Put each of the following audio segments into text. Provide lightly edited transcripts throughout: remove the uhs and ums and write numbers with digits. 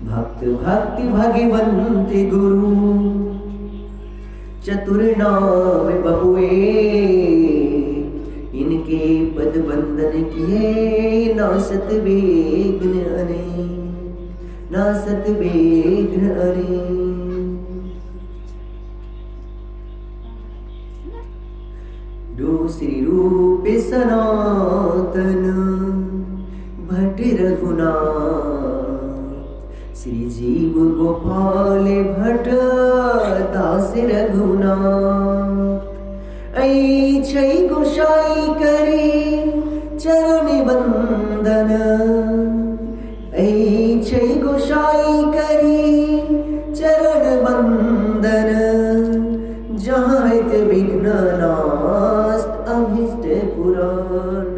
भक्त भक्ति भगवंत गुरु चतुर नाम बहुए, इनके पद बंदन किए नासत विघ्न अनेक, नासत विघ्न अनेक। श्री रूप सनातन भट्ट रघुनाथ, श्री जीव गोपाल भट्ट दास रघुनाथ। ऐ गोसाई करे चरण बंदन, ऐ गोसाई करे चरण बंदन। जहाँ हित विघ्न नाश अभीष्ट पुराण,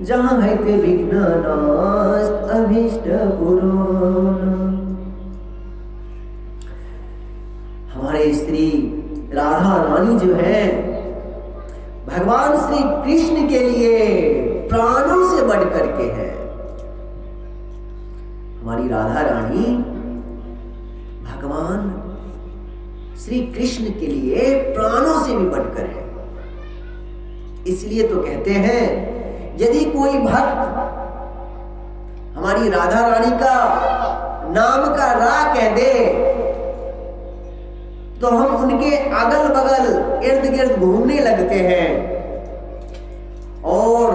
जहाँ हित विघ्न नाश अभीष्ट पुराण। हमारे श्री राधा रानी जो है भगवान श्री कृष्ण के लिए प्राणों से बढ़ करके है। हमारी राधा रानी भगवान श्री कृष्ण के लिए प्राणों से भी बढ़कर है। इसलिए तो कहते हैं यदि कोई भक्त हमारी राधा रानी का नाम का रा कह दे तो हम उनके अगल बगल इर्द गिर्द घूमने लगते हैं, और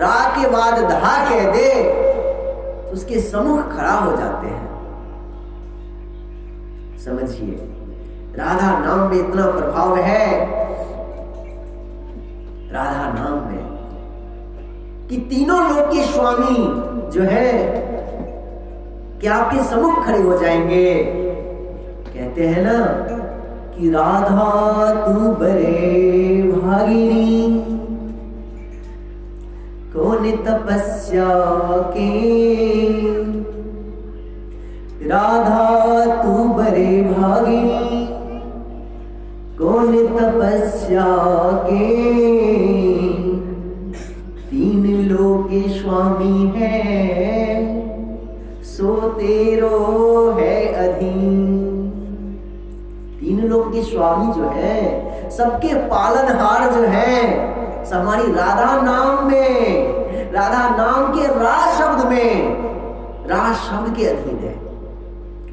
रा के बाद धा कह दे तो उसके सम्मुख खड़ा हो जाते हैं। समझिए राधा नाम में इतना प्रभाव है, राधा नाम में, कि तीनों लोक के स्वामी जो है कि आपके सम्मुख खड़े हो जाएंगे। कहते हैं ना कि राधा तू बरे भागिनी, कौन तपस्या के, राधा तू बरे भागिनी कौन तपस्या के। तीन लोक के स्वामी है सो तेरो है अधीन। तीन लोक के स्वामी जो है सबके पालनहार जो है हमारी राधा नाम में, राधा नाम के रा शब्द में, रा शब्द के अधीन है।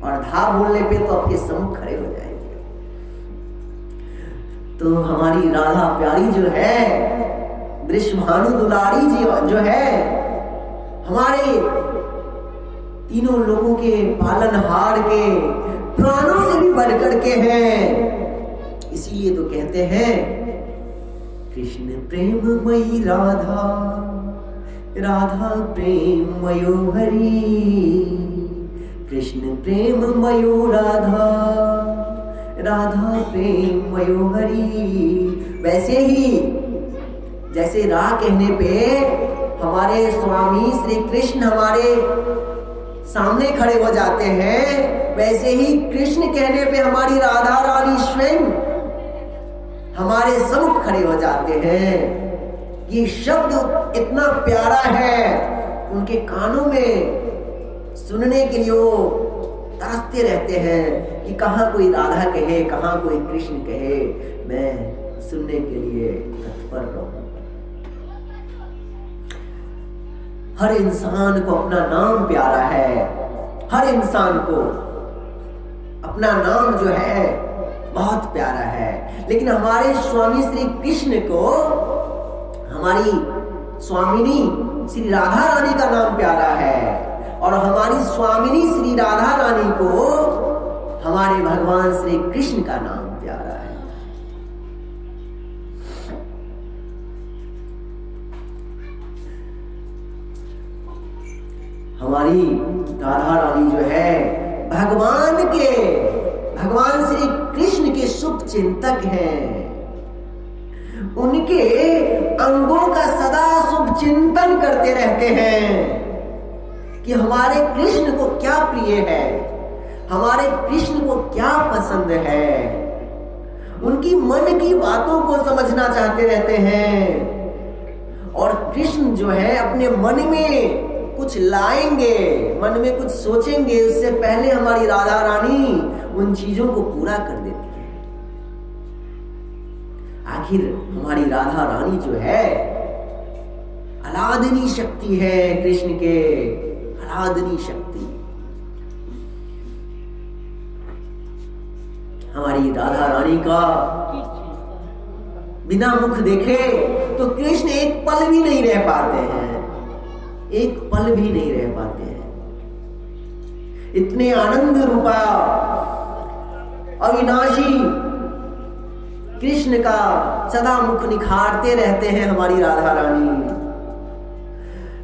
और धा बोलने पे तो आपके सम्मुख खड़े हो जाएंगे। तो हमारी राधा प्यारी जो है वृषभानु दुलारी जी जो है हमारे तीनों लोगों के पालनहार के प्राणों से भी बढ़कर के हैं। इसीलिए तो कहते हैं कृष्ण प्रेममयी राधा, राधा प्रेममयो हरि। कृष्ण प्रेममयो राधा, राधा प्रेममयो हरि। वैसे ही जैसे रा कहने पे हमारे स्वामी श्री कृष्ण हमारे सामने खड़े हो जाते हैं, वैसे ही कृष्ण कहने पे हमारी राधा रानी स्वयं हमारे सम्मुख खड़े हो जाते हैं। ये शब्द इतना प्यारा है, उनके कानों में सुनने के लिए वो तरसते रहते हैं कि कहाँ कोई राधा कहे, कहाँ कोई कृष्ण कहे, मैं सुनने के लिए तत्पर रहूं। हर इंसान को अपना नाम प्यारा है, हर इंसान को अपना नाम जो है बहुत प्यारा है। लेकिन हमारे स्वामी श्री कृष्ण को हमारी स्वामिनी श्री राधा रानी का नाम प्यारा है, और हमारी स्वामिनी श्री राधा रानी को हमारे भगवान श्री कृष्ण का नाम प्यारा है। हमारी राधा रानी जो है भगवान श्री कृष्ण के शुभ चिंतक हैं। उनके अंगों का सदा शुभ चिंतन करते रहते हैं कि हमारे कृष्ण को क्या प्रिय है, हमारे कृष्ण को क्या पसंद है। उनकी मन की बातों को समझना चाहते रहते हैं, और कृष्ण जो है अपने मन में कुछ लाएंगे, मन में कुछ सोचेंगे, उससे पहले हमारी राधा रानी उन चीजों को पूरा कर देती है। आखिर हमारी राधा रानी जो है अलादनी शक्ति है, कृष्ण के अलादनी शक्ति। हमारी राधा रानी का बिना मुख देखे तो कृष्ण एक पल भी नहीं रह पाते हैं, एक पल भी नहीं रह पाते हैं। इतने आनंद रूपा अविनाशी कृष्ण का सदा मुख निखारते रहते हैं हमारी राधा रानी।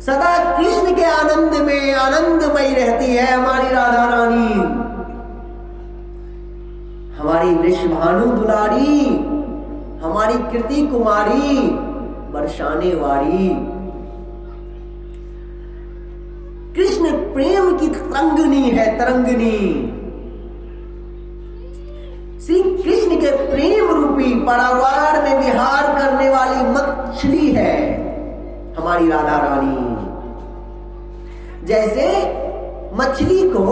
सदा कृष्ण के आनंद में आनंदमयी रहती है हमारी राधा रानी। हमारी वृषभानु दुलारी, हमारी कृति कुमारी, बरसाने वाली, कृष्ण प्रेम की तरंगिनी है, तरंगिनी। श्री कृष्ण के प्रेम रूपी परावार में विहार करने वाली मछली है हमारी राधा रानी। जैसे मछली को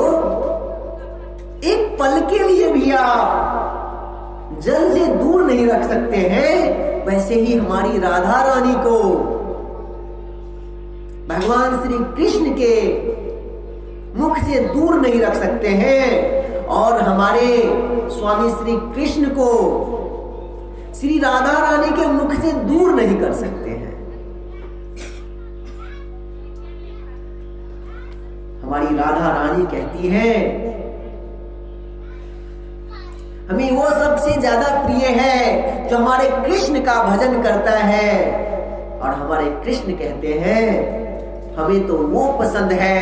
एक पल के लिए भी आप जल से दूर नहीं रख सकते हैं, वैसे ही हमारी राधा रानी को भगवान श्री कृष्ण के मुख से दूर नहीं रख सकते हैं, और हमारे स्वामी श्री कृष्ण को श्री राधा रानी के मुख से दूर नहीं कर सकते हैं। हमारी राधा रानी कहती है हमें वो सबसे ज्यादा प्रिय है जो हमारे कृष्ण का भजन करता है, और हमारे कृष्ण कहते हैं हमें तो वो पसंद है,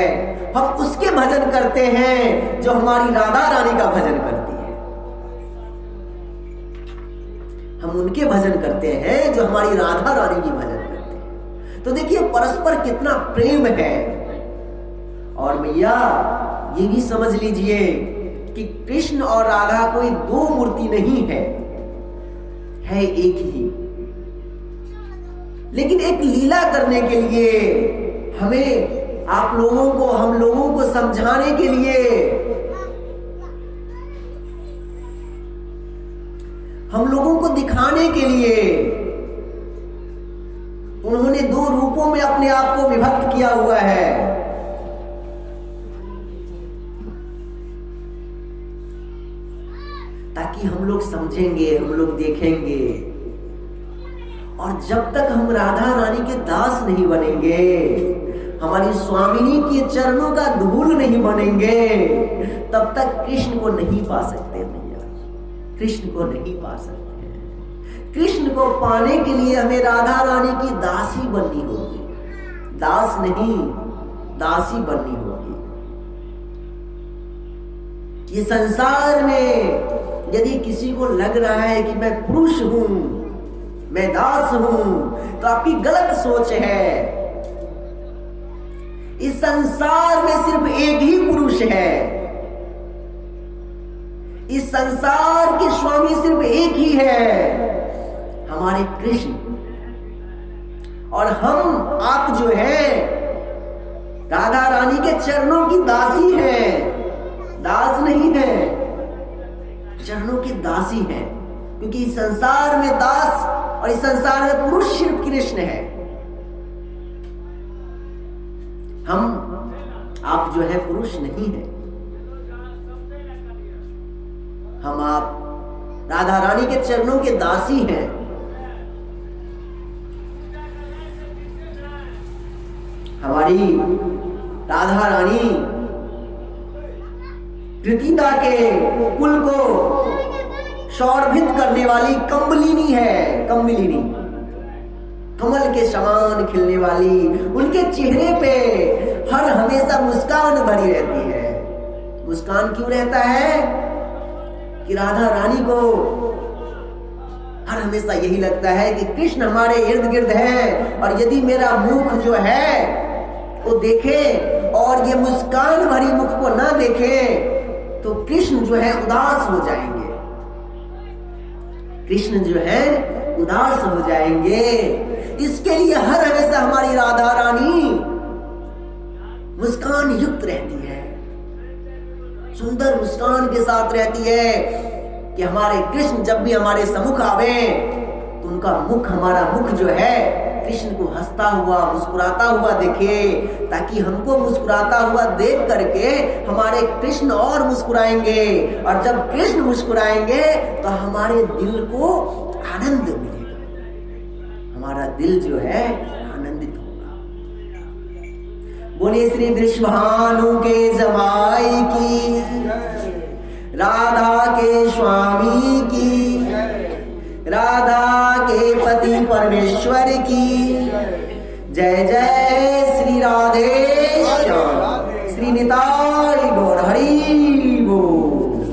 हम उसके भजन करते हैं जो हमारी राधा रानी का भजन करती है। हम उनके भजन करते हैं जो हमारी राधा रानी की भजन करते हैं। तो देखिए परस्पर कितना प्रेम है। और भैया ये भी समझ लीजिए कि कृष्ण और राधा कोई दो मूर्ति नहीं है एक ही। लेकिन एक लीला करने के लिए हमें आप लोगों को, हम लोगों को समझाने के लिए, हम लोगों को दिखाने के लिए उन्होंने दो रूपों में अपने आप को विभक्त किया हुआ है। ताकि हम लोग समझेंगे, हम लोग देखेंगे, और जब तक हम राधा रानी के दास नहीं बनेंगे, हमारी स्वामिनी के चरणों का धूल नहीं बनेंगे, तब तक कृष्ण को नहीं पा सकते भैया, कृष्ण को नहीं पा सकते। कृष्ण को पाने के लिए हमें राधा रानी की दासी बननी होगी, दास नहीं दासी बननी होगी। ये संसार में यदि किसी को लग रहा है कि मैं पुरुष हूं, मैं दास हूं, तो आपकी गलत सोच है। इस संसार में सिर्फ एक ही पुरुष है, इस संसार के स्वामी सिर्फ एक ही है, हमारे कृष्ण। और हम, आप जो है राधा रानी के चरणों की दासी हैं, दास नहीं है, चरणों की दासी है। क्योंकि इस संसार में दास और इस संसार में पुरुष सिर्फ कृष्ण है। हम, आप जो है पुरुष नहीं है, हम आप राधा रानी के चरणों के दासी हैं। हमारी राधा रानी कृतिका के कुल को शोरभित करने वाली कमलिनी है, कमलिनी, कमल के समान खिलने वाली। उनके चेहरे पे हर हमेशा मुस्कान भरी रहती है। मुस्कान क्यों रहता है कि राधा रानी को हर हमेशा यही लगता है कि कृष्ण हमारे इर्द गिर्द है, और यदि मेरा मुख जो है वो देखे और ये मुस्कान भरी मुख को ना देखे तो कृष्ण जो है उदास हो जाएंगे, कृष्ण जो है उदास हो जाएंगे। इसके लिए हर हमेशा हमारी राधा रानी मुस्कान युक्त रहती है, सुंदर मुस्कान के साथ रहती है कि हमारे कृष्ण जब भी हमारे सम्मुख आवे तो उनका मुख, हमारा मुख जो है कृष्ण को हंसता हुआ, मुस्कुराता हुआ दिखे, ताकि हमको मुस्कुराता हुआ देख करके हमारे कृष्ण और मुस्कुराएंगे, और जब कृष्ण मुस्कुराएंगे तो हमारे दिल को आनंद मिलेगा, हमारा दिल जो है आनंदित होगा। बोले श्री वृषभानु के जमाई की, राधा के स्वामी की, राधा के पति परमेश्वर की, जय जय श्री राधे श्याम, श्री निताई गौर हरि बोल।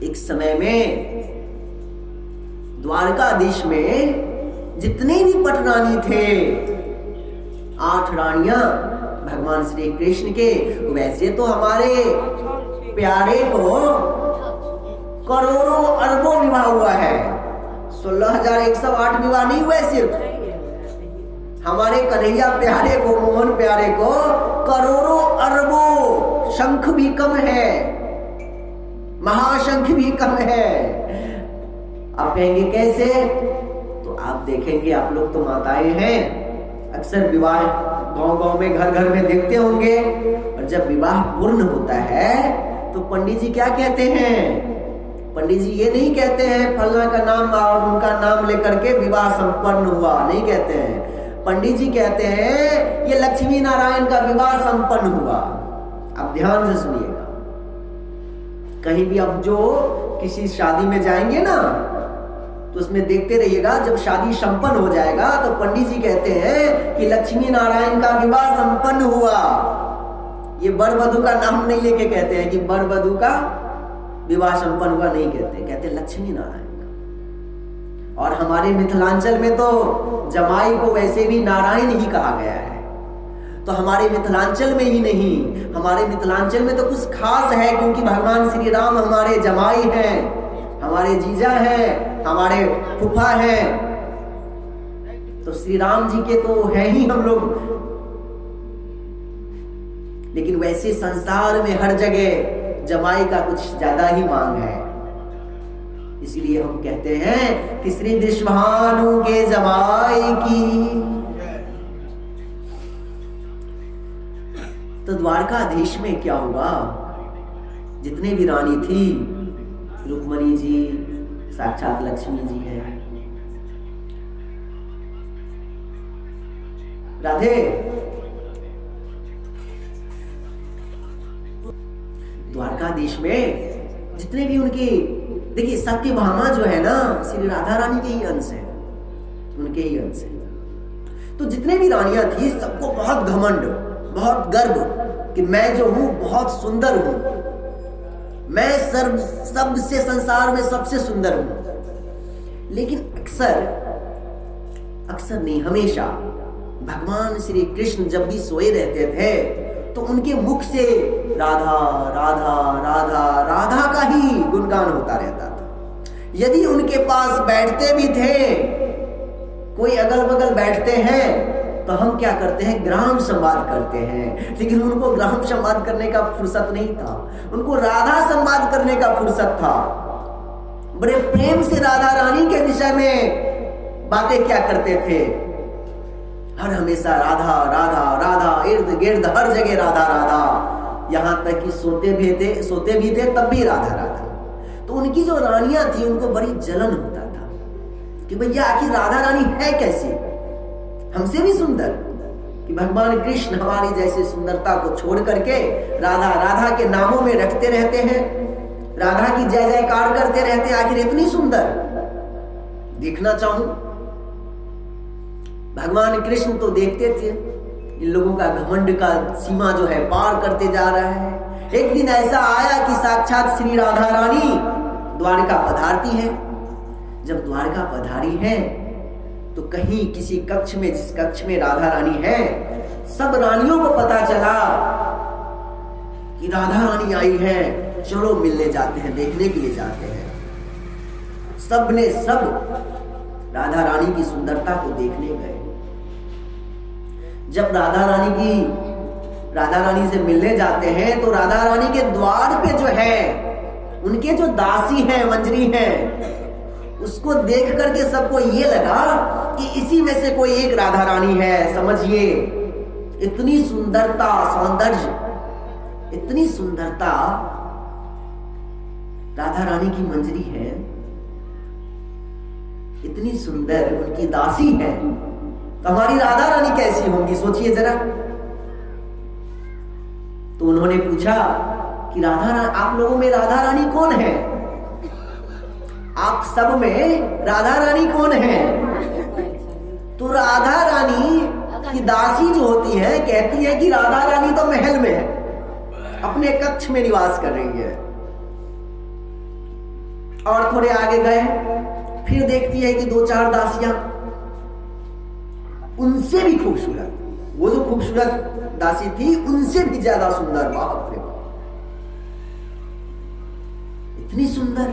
एक समय में द्वारकाधीश में जितने भी पटरानी थे, 8 रानियां भगवान श्री कृष्ण के, वैसे तो हमारे प्यारे को करोड़ों अरबों विवाह हुआ है, 16,108 विवाह नहीं हुए, सिर्फ हमारे कन्हैया प्यारे को, मोहन प्यारे को करोड़ों अरबों, शंख भी कम है, महाशंख भी कम है। आप कहेंगे कैसे? तो आप देखेंगे, आप लोग तो माताएं हैं, अक्सर विवाह गांव-गांव में, घर-घर में देखते होंगे, और जब विवाह पूर्ण होता है तो पंडित जी क्या कहते हैं? पंडित जी ये नहीं कहते हैं फलना का नाम और उनका नाम लेकर के विवाह संपन्न हुआ, नहीं कहते हैं। पंडित जी कहते हैं ये लक्ष्मी नारायण का विवाह संपन्न हुआ। आप ध्यान से सुनिएगा, कहीं भी अब जो किसी शादी में जाएंगे ना तो उसमें देखते रहिएगा, जब शादी संपन्न हो जाएगा तो पंडित जी कहते हैं कि लक्ष्मी नारायण का विवाह संपन्न हुआ। ये वर वधू का नाम नहीं लेके कहते हैं कि वर वधू का विवाह संपन्न हुआ, नहीं कहते, कहते लक्ष्मी नारायण का। और हमारे मिथिलांचल में तो जमाई को वैसे भी नारायण ही कहा गया है। तो हमारे मिथिलांचल में ही नहीं, हमारे मिथिलांचल में तो कुछ खास है, क्योंकि भगवान श्री राम हमारे जमाई हैं, हमारे जीजा हैं, हमारे फूफा हैं, तो श्री राम जी के तो है ही हम लोग। लेकिन वैसे संसार में हर जगह जमाई का कुछ ज्यादा ही मांग है, इसलिए हम कहते हैं कि श्री वृषभानु के जमाई की। तो द्वारकाधीश में क्या हुआ, जितने भी रानी थी, रुक्मणी जी साक्षात लक्ष्मी जी है, राधे, द्वारकाधीश में जितने भी उनके, देखिए सत्यभामा जो है ना, श्री राधा रानी के ही अंश है, उनके ही अंश है। तो जितने भी रानियां थी सबको बहुत घमंड, बहुत गर्व कि मैं जो हूं बहुत सुंदर हूं, मैं सबसे संसार में सबसे सुंदर हूं। लेकिन अक्सर नहीं, हमेशा भगवान श्री कृष्ण जब भी सोए रहते थे तो उनके मुख से राधा राधा राधा राधा का ही गुणगान होता रहता था। यदि उनके पास बैठते भी थे, कोई अगल बगल बैठते हैं तो हम क्या करते हैं, ग्राम संवाद करते हैं, लेकिन उनको ग्राम संवाद करने का फुर्सत नहीं था, उनको राधा संवाद करने का फुर्सत था। बड़े प्रेम से राधा रानी के विषय में बातें क्या करते थे, हर हमेशा राधा राधा राधा, इर्द गिर्द हर जगह राधा राधा, यहां तक कि सोते भी थे तब भी राधा राधा। तो उनकी जो रानियां थी उनको बड़ी जलन होता था कि भैया आखिर राधा रानी है कैसी, हमसे भी सुंदर, कि भगवान कृष्ण हमारी जैसे सुंदरता को छोड़ करके राधा राधा के नामों में रखते रहते हैं, राधा की जय जयकार करते रहते हैं, आखिर इतनी सुंदर देखना चाहूं। भगवान कृष्ण तो देखते थे इन लोगों का घमंड का सीमा जो है पार करते जा रहा है। एक दिन ऐसा आया कि साक्षात श्री राधा रानी द्वारका पधारती है। जब द्वारका पधारी है तो कहीं किसी कक्ष में, जिस कक्ष में राधा रानी है, सब रानियों को पता चला कि राधा रानी आई है, चलो मिलने जाते हैं, देखने के लिए जाते हैं। सब ने सब राधा रानी की सुंदरता को देखने गए। जब राधा रानी से मिलने जाते हैं तो राधा रानी के द्वार पे जो है उनके जो दासी हैं, मंजरी हैं, उसको देख करके सबको ये लगा कि इसी में से कोई एक राधा रानी है। समझिए, इतनी सुंदरता, सौंदर्य, इतनी सुंदरता राधा रानी की मंजरी है, इतनी सुंदर उनकी दासी है, तो हमारी राधा रानी कैसी होंगी, सोचिए जरा। तो उन्होंने पूछा कि आप लोगों में राधा रानी कौन है? आप सब में राधा रानी कौन है? तो राधा रानी की दासी जो होती है कहती है कि राधा रानी तो महल में है, अपने कक्ष में निवास कर रही है। और थोड़े आगे गए, फिर देखती है कि 2-4 दासियां उनसे भी खूबसूरत, वो जो खूबसूरत दासी थी उनसे भी ज्यादा सुंदर, बाप रे बाप, इतनी सुंदर।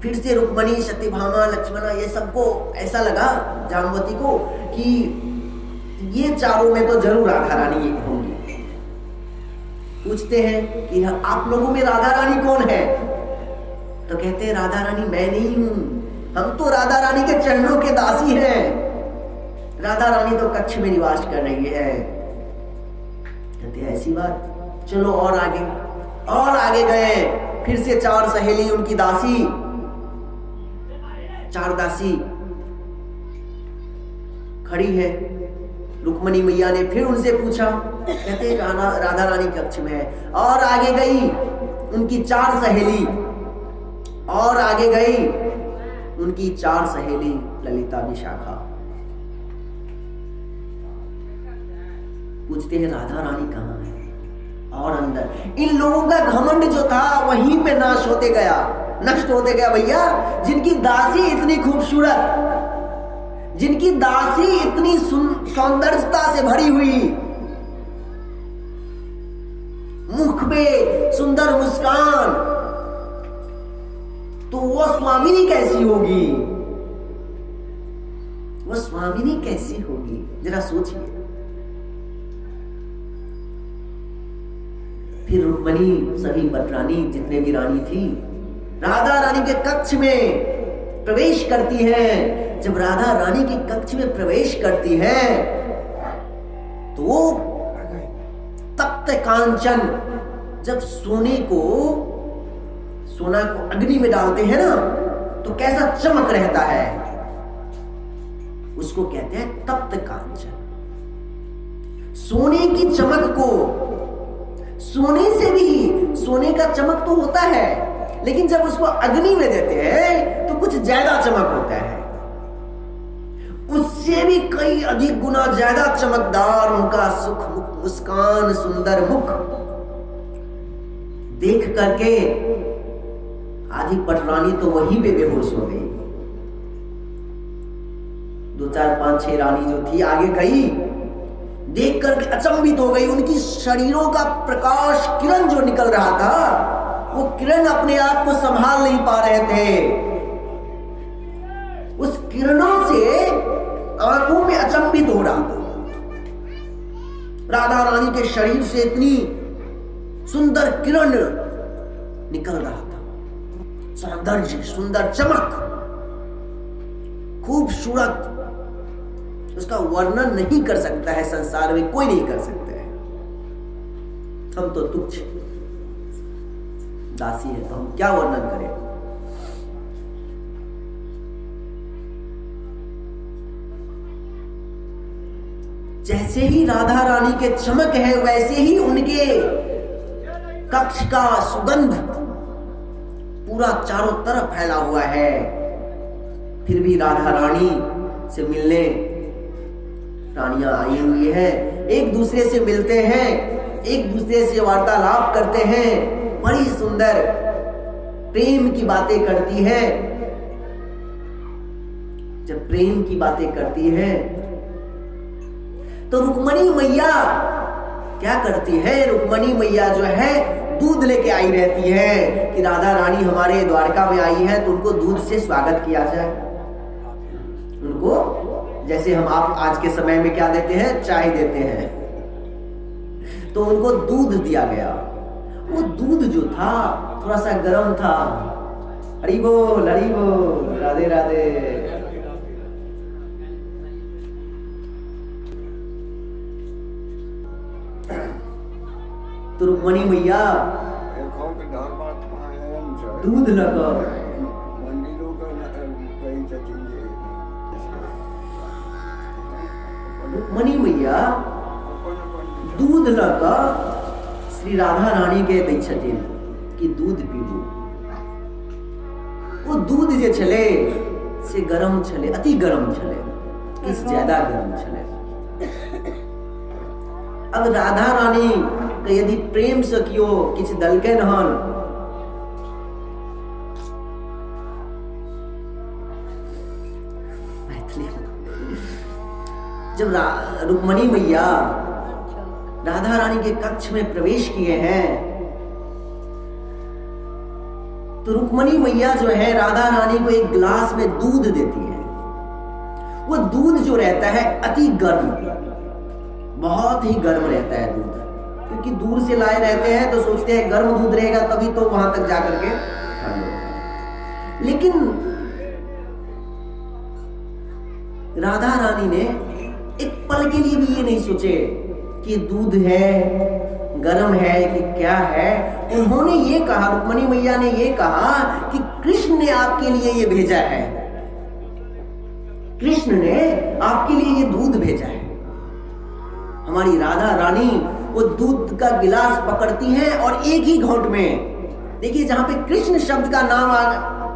फिर से रुक्मणी, सत्यभामा, लक्ष्मणा, ये सबको ऐसा लगा, जामवती को, कि ये चारों में तो जरूर राधा रानी होंगी। पूछते हैं कि आप लोगों में राधा रानी कौन है? तो कहते हैं राधा रानी मैं नहीं हूं, हम तो राधा रानी के चरणों के दासी हैं, राधा रानी तो कक्ष में निवास कर रही है। कहते हैं ऐसी बात, चलो और आगे गए, फिर से 4 सहेली, उनकी दासी, 4 दासी खड़ी है। रुक्मणी मैया ने फिर उनसे पूछा, कहते हैं राधा रानी कक्ष में है। और आगे गई उनकी 4 सहेली, और आगे गई उनकी 4 सहेली, ललिता, विशाखा। पूछते हैं राधा रानी कहाँ है? और अंदर इन लोगों का घमंड जो था वहीं पे नष्ट होते गया भैया। जिनकी दासी इतनी खूबसूरत, जिनकी दासी इतनी सौंदर्यता से भरी हुई, मुख में सुंदर मुस्कान, तो वो स्वामिनी कैसी होगी? वो स्वामिनी कैसी होगी, जरा सोचिए। फिर रुक्मणी, सभी पटरानी, जितने भी रानी थी, राधा रानी के कक्ष में प्रवेश करती है। जब राधा रानी के कक्ष में प्रवेश करती है तो तप्त कांचन, जब सोना को अग्नि में डालते हैं ना तो कैसा चमक रहता है, उसको कहते हैं तप्त कांचन। सोने की चमक को, सोने से भी, सोने का चमक तो होता है, लेकिन जब उसको अग्नि में देते हैं तो कुछ ज्यादा चमक होता है, उससे भी कई अधिक गुना ज्यादा चमकदार उनका सुख मुस्कान, सुंदर मुख देख करके आधी पटरानी तो वहीं पे बेहोश हो गई। 2, 4, 5, 6 रानी जो थी आगे गई, देख करके अचंभित हो गई। उनकी शरीरों का प्रकाश किरण जो निकल रहा था, वो किरण अपने आप को संभाल नहीं पा रहे थे। उस किरणों से आंखों में अचंभित हो रहा था। राधा रानी के शरीर से इतनी सुंदर किरण निकल रहा था, सौंदर्य, सुंदर चमक, खूबसूरत, उसका वर्णन नहीं कर सकता है, संसार में कोई नहीं कर सकता है। हम तो तुच्छ दासी है, तो हम क्या वर्णन करें। जैसे ही राधा रानी के चमक है, वैसे ही उनके कक्ष का सुगंध पूरा चारों तरफ फैला हुआ है। फिर भी राधा रानी से मिलने रानियां आई हुई है, एक दूसरे से मिलते हैं, एक दूसरे से वार्तालाप करते हैं, बड़ी सुंदर प्रेम की बातें करती है। जब प्रेम की बातें करती है तो रुक्मणी मैया क्या करती है? रुक्मणी मैया जो है दूध लेके आई रहती है कि राधा रानी हमारे द्वारका में आई है तो उनको दूध से स्वागत किया जाए, उनको जैसे हम आप आज के समय में क्या देते हैं, चाय देते हैं, तो उनको दूध दिया गया। वो दूध जो था थोड़ा सा गर्म था। हरि बोल, राधे राधे। तो रुक्मणी मैया दूध लगा रुक्मणी मैया दूध लगा श्री राधा रानी के दै छथिन कि दूध पीबू। वो दूध जे छले से गरम छले, अति गरम छले, किछ ज्यादा गरम छले। अब राधा रानी के यदि प्रेम से कियो किछ दलके नहन, जब रुक्मणी मैया राधा रानी के कक्ष में प्रवेश किए हैं, तो रुक्मणी मैया जो है राधा रानी को एक गिलास में दूध देती है। वो दूध जो रहता है अति गर्म, बहुत ही गर्म रहता है दूध, क्योंकि दूर से लाए रहते हैं तो सोचते हैं गर्म दूध रहेगा तभी तो वहां तक जाकर के खाने। लेकिन राधा रानी ने एक पल के लिए भी ये नहीं सोचे कि दूध है, गर्म है कि क्या है। उन्होंने ये कहा, रुक्मणी मैया ने ये कहा कि कृष्ण ने आपके लिए ये भेजा है, कृष्ण ने आपके लिए ये दूध भेजा है। हमारी राधा रानी वो दूध का गिलास पकड़ती हैं और एक ही घोंट में, देखिए जहां पे कृष्ण शब्द का नाम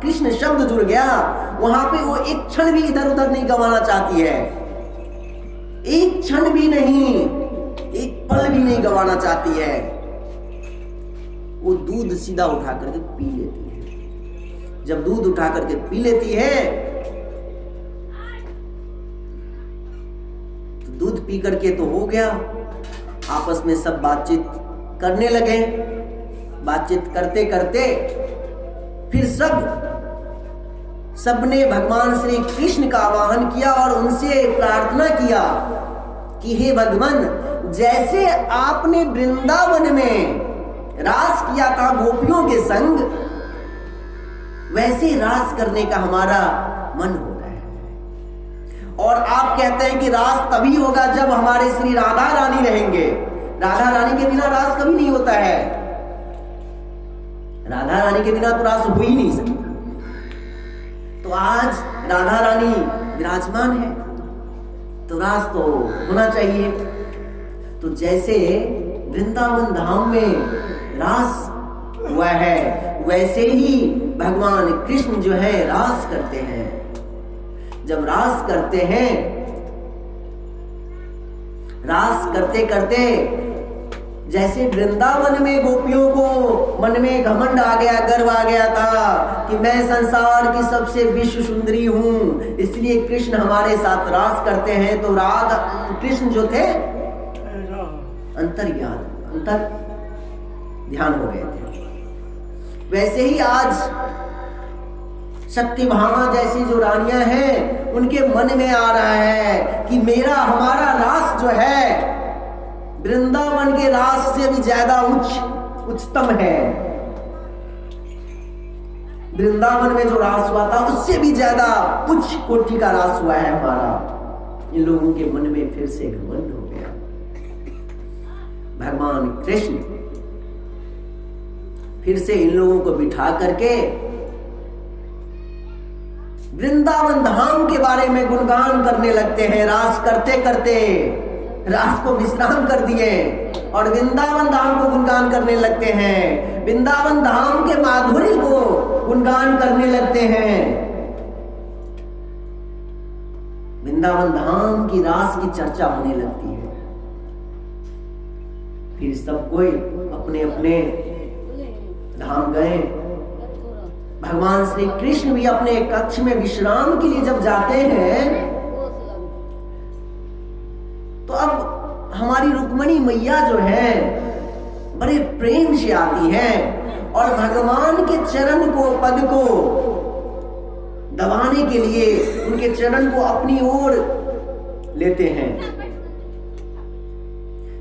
कृष्ण शब्द जुड़ गया, वहां पे वो एक क्षण भी इधर उधर नहीं गंवाना चाहती है, एक क्षण भी नहीं, एक पल भी नहीं गंवाना चाहती है। वो दूध सीधा उठा करके पी लेती है। जब दूध उठा करके पी लेती है तो दूध पी करके तो हो गया, आपस में सब बातचीत करने लगे। बातचीत करते करते फिर सबने भगवान श्री कृष्ण का आवाहन किया और उनसे प्रार्थना किया कि हे भगवान, जैसे आपने वृंदावन में रास किया था गोपियों के संग, वैसे रास करने का हमारा मन हो रहा है। और आप कहते हैं कि रास तभी होगा जब हमारे श्री राधा रानी रहेंगे। राधा रानी के बिना रास कभी नहीं होता है, राधा रानी के बिना तो रास हो ही नहीं सकता। तो आज राधा रानी विराजमान है तो रास तो होना चाहिए। तो जैसे वृंदावन धाम में रास हुआ है, वैसे ही भगवान कृष्ण जो है रास करते हैं। जब रास करते हैं, रास करते करते जैसे वृंदावन में गोपियों को मन में घमंड आ गया, गर्व आ गया था कि मैं संसार की सबसे विश्व सुंदरी हूं, इसलिए कृष्ण हमारे साथ रास करते हैं। तो कृष्ण जो थे अंतर ध्यान हो गए थे। वैसे ही आज शक्ति भामा जैसी जो रानियां हैं, उनके मन में आ रहा है कि हमारा रास जो है वृंदावन के रास से भी ज्यादा उच्चतम है। वृंदावन में जो रास हुआ था उससे भी ज्यादा उच्च कोटि का रास हुआ है हमारा। इन लोगों के मन में फिर से घमंड हो गया। भगवान कृष्ण फिर से इन लोगों को बिठा करके वृंदावन धाम के बारे में गुणगान करने लगते हैं। रास करते करते रास को विश्राम कर दिए और वृंदावन धाम को गुणगान करने लगते हैं। वृंदावन धाम के माधुर्य को गुणगान करने लगते हैं। वृंदावन धाम की रास की चर्चा होने लगती है। फिर सब कोई अपने अपने धाम गए। भगवान श्री कृष्ण भी अपने कक्ष में विश्राम के लिए जब जाते हैं, तो अब हमारी रुक्मणी मैया जो है बड़े प्रेम से आती है और भगवान के चरण को, पद को दबाने के लिए, उनके चरण को अपनी ओर लेते हैं,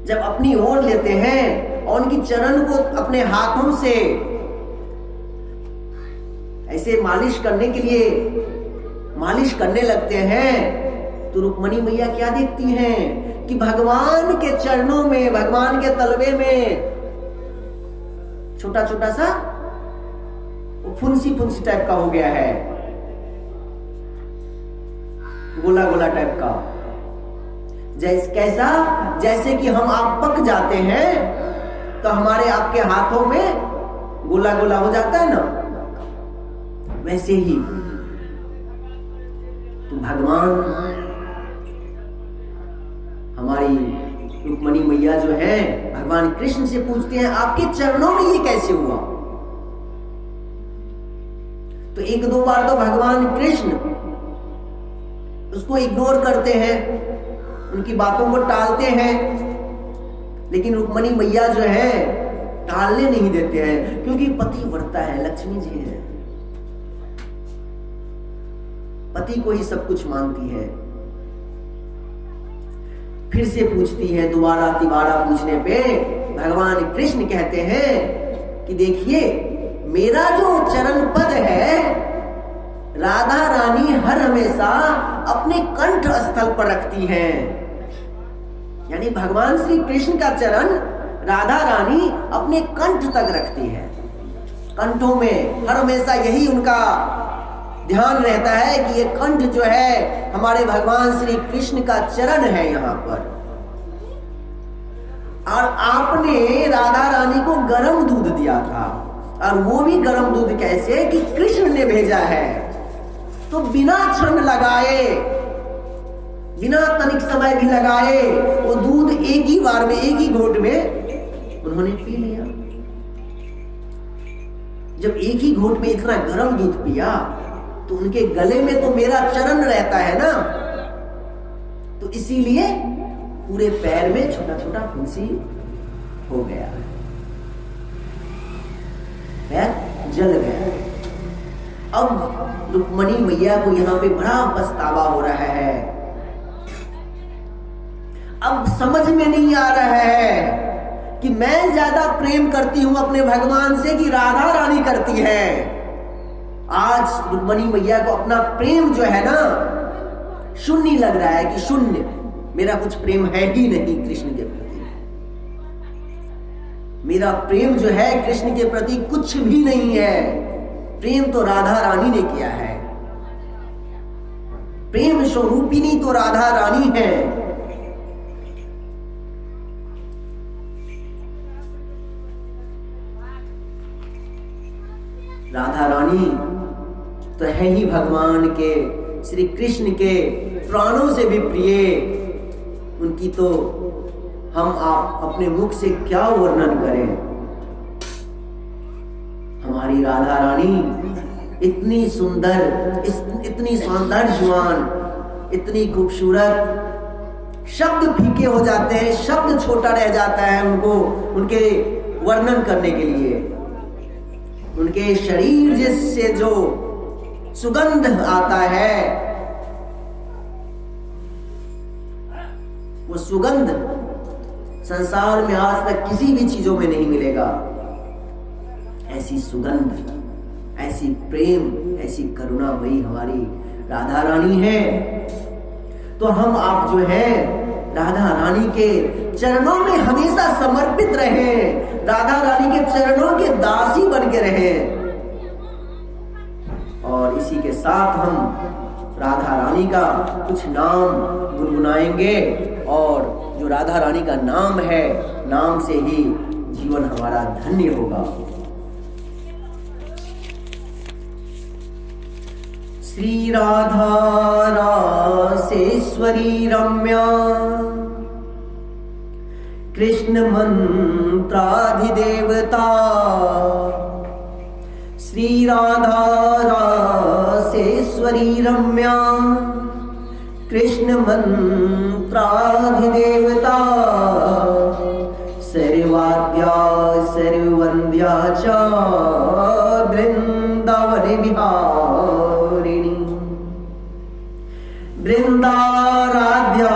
जब अपनी ओर लेते हैं और उनकी चरण को अपने हाथों से ऐसे मालिश करने के लिए मालिश करने लगते हैं, तो रुक्मणी मैया क्या देखती हैं कि भगवान के चरणों में, भगवान के तलवे में छोटा छोटा सा फुंसी फुंसी टाइप का हो गया है, गोला गोला टाइप का। कैसा? जैसे कि हम आप पक जाते हैं तो हमारे आपके हाथों में गोला गोला हो जाता है ना, वैसे ही तो भगवान हमारी रुक्मणी मैया जो है भगवान कृष्ण से पूछते हैं आपके चरणों में ये कैसे हुआ? तो एक दो बार तो भगवान कृष्ण उसको इग्नोर करते हैं, उनकी बातों को टालते हैं, लेकिन रुक्मणी मैया जो है टालने नहीं देते हैं, क्योंकि पति वर्ता है, लक्ष्मी जी है, पति को ही सब कुछ मानती है। फिर से पूछती है, दोबारा तिबारा पूछने पे भगवान कृष्ण कहते हैं कि देखिए मेरा जो चरण पद है राधा रानी हर हमेशा अपने कंठ स्थल पर रखती हैं, यानी भगवान श्री कृष्ण का चरण राधा रानी अपने कंठ तक रखती है, कंठों में हर हमेशा यही उनका ध्यान रहता है कि ये कंठ जो है हमारे भगवान श्री कृष्ण का चरण है यहाँ पर। और आपने राधा रानी को गर्म दूध दिया था, और वो भी गर्म दूध कैसे कि कृष्ण ने भेजा है, तो बिना क्षण लगाए, बिना तनिक समय भी लगाए वो दूध एक ही बार में, एक ही घोट में उन्होंने पी लिया। जब एक ही घोट में इतना गर्म दूध पिया तो उनके गले में तो मेरा चरण रहता है ना, तो इसीलिए पूरे पैर में छोटा छोटा फुंसी हो गया, पैर जल गया। अब रुक्मणी मैया को यहां पे बड़ा पछतावा हो रहा है, अब समझ में नहीं आ रहा है कि मैं ज्यादा प्रेम करती हूं अपने भगवान से कि राधा रानी करती है। आज रुक्मणी मैया को अपना प्रेम जो है ना शून्य लग रहा है कि शून्य, मेरा कुछ प्रेम है ही नहीं कृष्ण के प्रति, मेरा प्रेम जो है कृष्ण के प्रति कुछ भी नहीं है, प्रेम तो राधा रानी ने किया है, प्रेम स्वरूपिणी तो राधा रानी है। राधा रानी तो है ही भगवान के, श्री कृष्ण के प्राणों से भी प्रिय, उनकी तो हम आप अपने मुख से क्या वर्णन करें। हमारी राधा रानी इतनी सुंदर, इतनी सौंदर्यवान, इतनी खूबसूरत, शब्द फीके हो जाते हैं, शब्द छोटा रह जाता है उनको, उनके वर्णन करने के लिए। उनके शरीर से जो सुगंध आता है, वो सुगंध संसार में आज तक किसी भी चीजों में नहीं मिलेगा। ऐसी सुगंध, ऐसी प्रेम, ऐसी करुणा वही हमारी राधा रानी है। तो हम आप जो है राधा रानी के चरणों में हमेशा समर्पित रहें, राधा रानी के चरणों के दासी बन के रहें। और इसी के साथ हम राधा रानी का कुछ नाम गुनगुनाएंगे, और जो राधा रानी का नाम है, नाम से ही जीवन हमारा धन्य होगा। श्री राधा रासेश्वरी रम्या कृष्ण मंत्राधिदेवता, श्री राधा रासेश्वरी रम्या कृष्ण मंत्राधिदेवता, सर्वाद्या सर्ववन्द्या च वृंदावन विहारिणी, वृंदाराध्या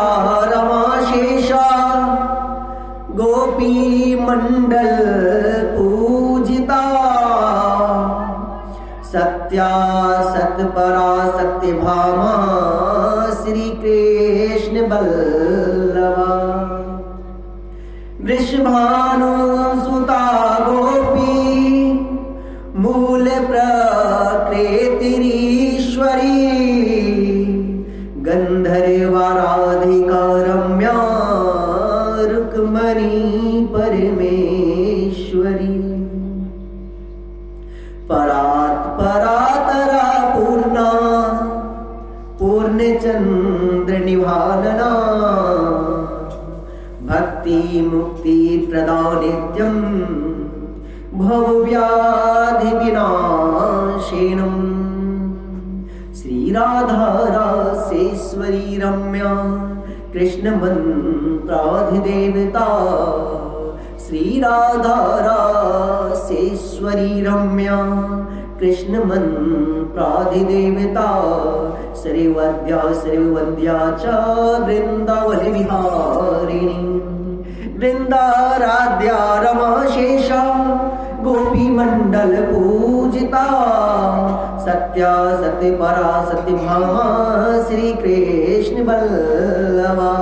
मंडल पूजिता, सत्या सतपरा सत्यभामा श्री कृष्ण बल्लवा। वृषभानु सुता गोपी मूल प्रकृतिरीश्वरी, गंधर्वाराधिका रम्या रुक्मणी परमेश्वरी। परात् परातरा पूर्णा पूर्णचंद्र निभानना, भक्ति मुक्ति प्रदा नित्यं भवव्याधि विनाशिनम्। श्री राधा रासेश्वरी रम्या कृष्ण मंत्राधिदेवता, श्री राधा रासेश्वरी रम्या कृष्ण मंत्राधिदेवता। श्रीवद्या श्रीवन्द्या च वृंदावन विहारिणी, वृंदाराध्या रमाशेषा गोपी मंडल पूजिता, सत्या सत्यपरा सत्यभामा श्री कृष्ण बल्लवा।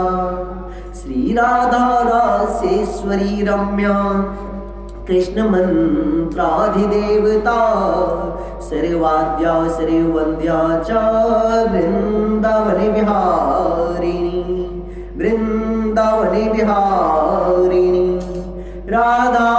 श्री राधा रासेश्वरी रम्या कृष्ण मंत्राधिदेवता, सर्वाद्या सर्ववन्द्या च वृंदावन विहारिणी, वृंदावन विहारिणी। राधा